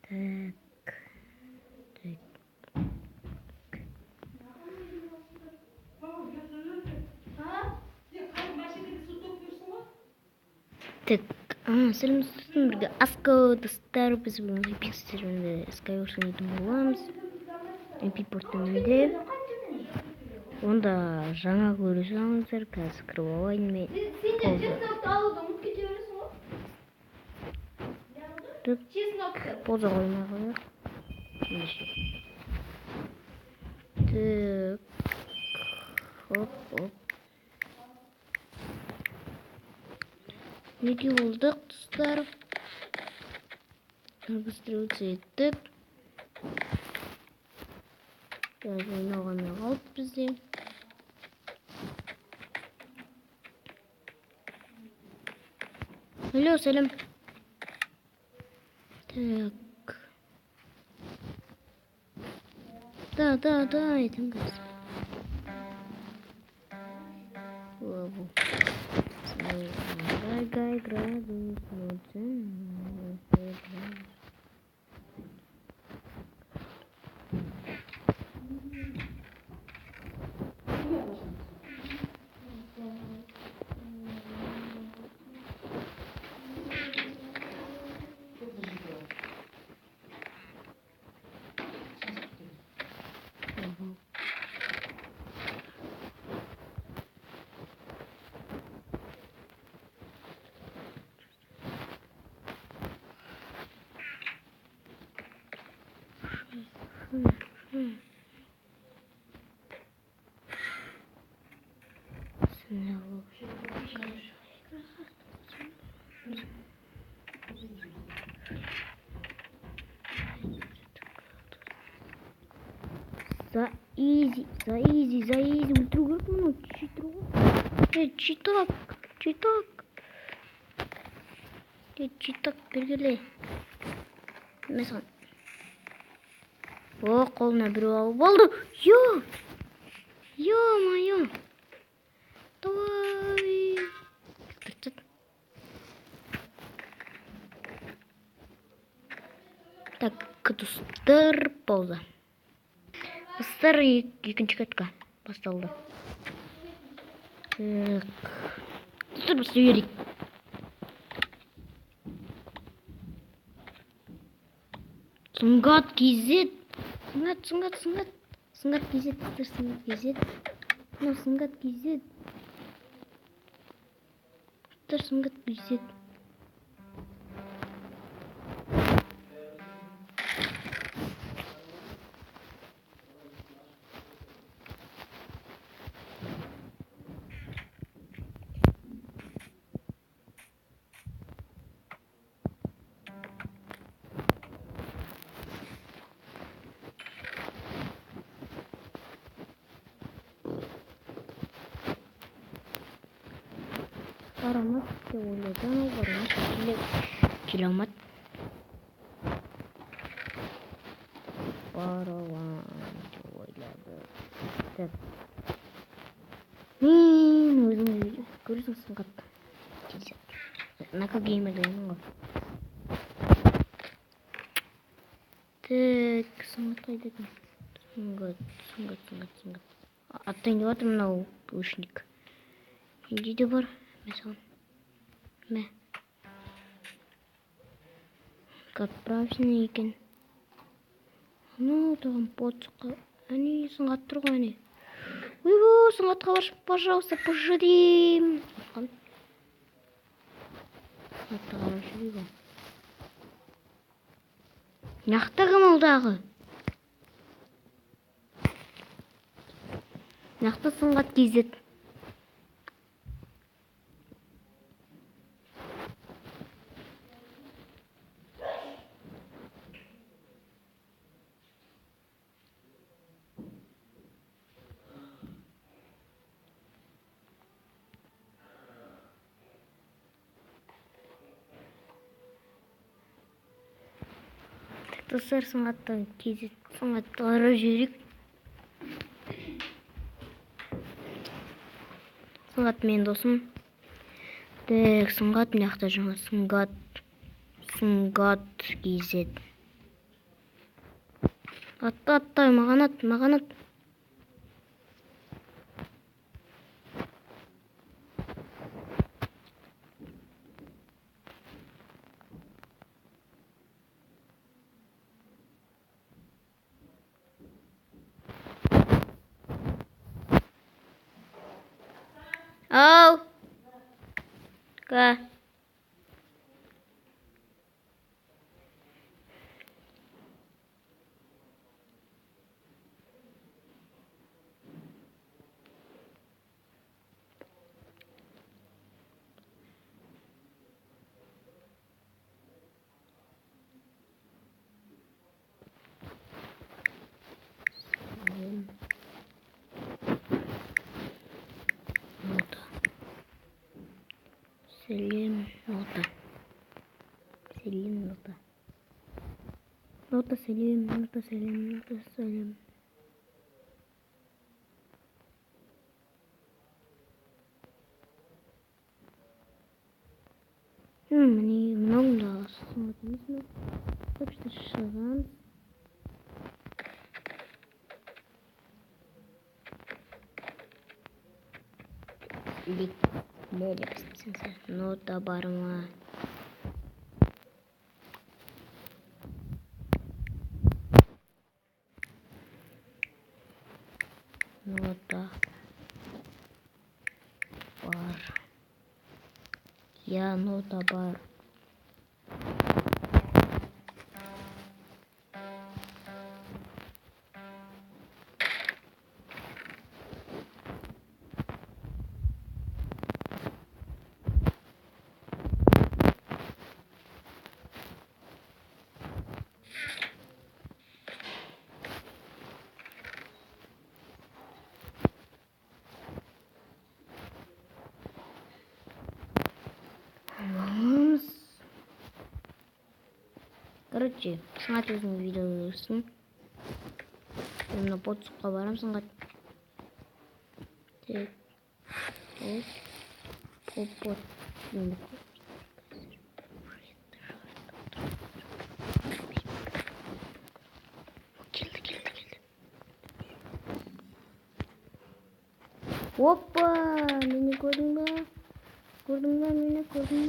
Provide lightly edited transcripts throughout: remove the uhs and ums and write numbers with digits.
Так. Так. Так. Сәлеметсіздер бірге асқа достар, біз бүгін Epic серверінде Skywars ойнайтын боламыз. Epic портында. Онда жаңа көрсеңіздер, қазір кіріп алайын мен. Поза қоймай қояйық. Так. Хоп. Неге болдық, достар? Регистрация еттік. Қазір ойнауға қалып бізде. Алло, сәлем. Так. Да, айтам қазір. Лаву. Гай градус. За изи, ультра грыпну, читак, бергеле. Mesela. О, қолына біреу алып болды. Ё-моё. Давай. Так, достар, пауза. Достар, екінші катка басталды. Так. Достар, бастай берейік. Сыңғат кезет. Сыңғат кезет. Мына сыңғат кезет. Сыңғат кезет. Барамыз деп ойладым, келе алмады. Баралам деп ойлады. Так. Мен өзім көресің сыңғат. Нака геймерді ойның ғой. Так, сыңғат қайда екен? Сыңғат. Аттайын деп атыр мынау өшінік. Менде де бар. Mesela. Отправься екен. Ну, там подсқа. Они сыңғат тұр ғой, әне. Ойбу, сыңғатқа баршы, пожалуйста, пожалейм. Сыңғатқа баршы дейгі. Нақта қамалдағы. Нақта сыңғат кезет. Достар, сыңғаттан кезет, сыңғаттары жүрік. Сыңғат мен досым. Так, сыңғат мына жақта жаңа сыңғат кезет. Атта, маған ат. Ау! Ка. Селим, нота. Нота, Селим. Міне мынауың да сыматымыз. Көпшті шығамыз. Нота бар ма? Нота бар. Я нота бар. Короче, саңат өзің видео көрсін. Мына подсуққа барам саңат. Тек. Опот. Келді. Опа! Мені көрдің ба? Мені көрдің ба?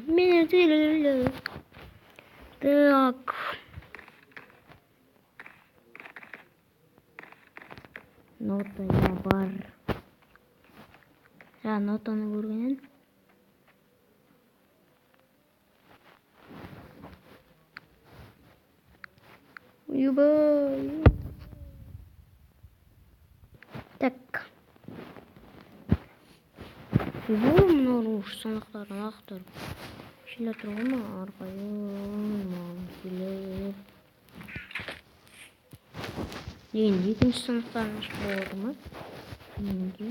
Меня слили. Так. Нота я бар. Нотаны көргенен. Юбай. Так. Бұл мұны сандықтарын ақтырып. Шелі тұрғы ма? Арқайын. Келіп. Енді екінші сандықтарын ашып болады ма? Енді.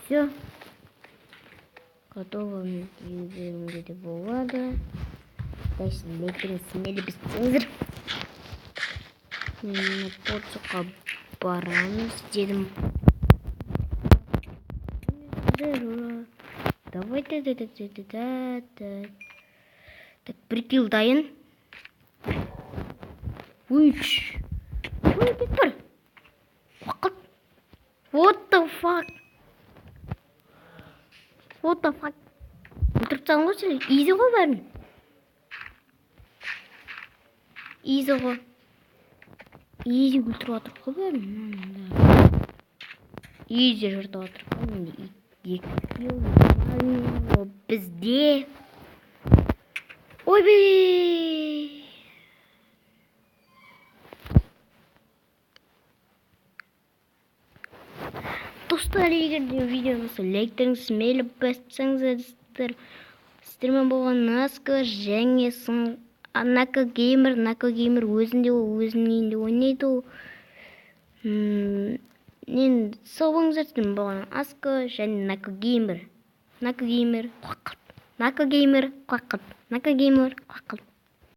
Все. Готово. Где-то болады. Дальше лепим смели без цензур. Подсуқа барамыз дедім. Давайте. Так, прикил дайын. Үш. Ой, бектор. Уақыт. What the fuck? Отырып тағын ғой сәлі. Изи ғой бәрін. Изи өлтіріп атырып қой бәрін. Изи жыртып атырып қой. Бізде. Ой бе. Достар, егер де видеоңызды лайктарыңыз мейлі бассаңыздар, сіздермен болған Наска және Нака геймер өзінде өзінің үйінде ойнайды. Мен сау болыңыздар, сіздермен болған Аска және Нака геймер. Нака геймер, қуаққылт. Нака геймер, қуаққылт. Нака геймер, қуаққылт.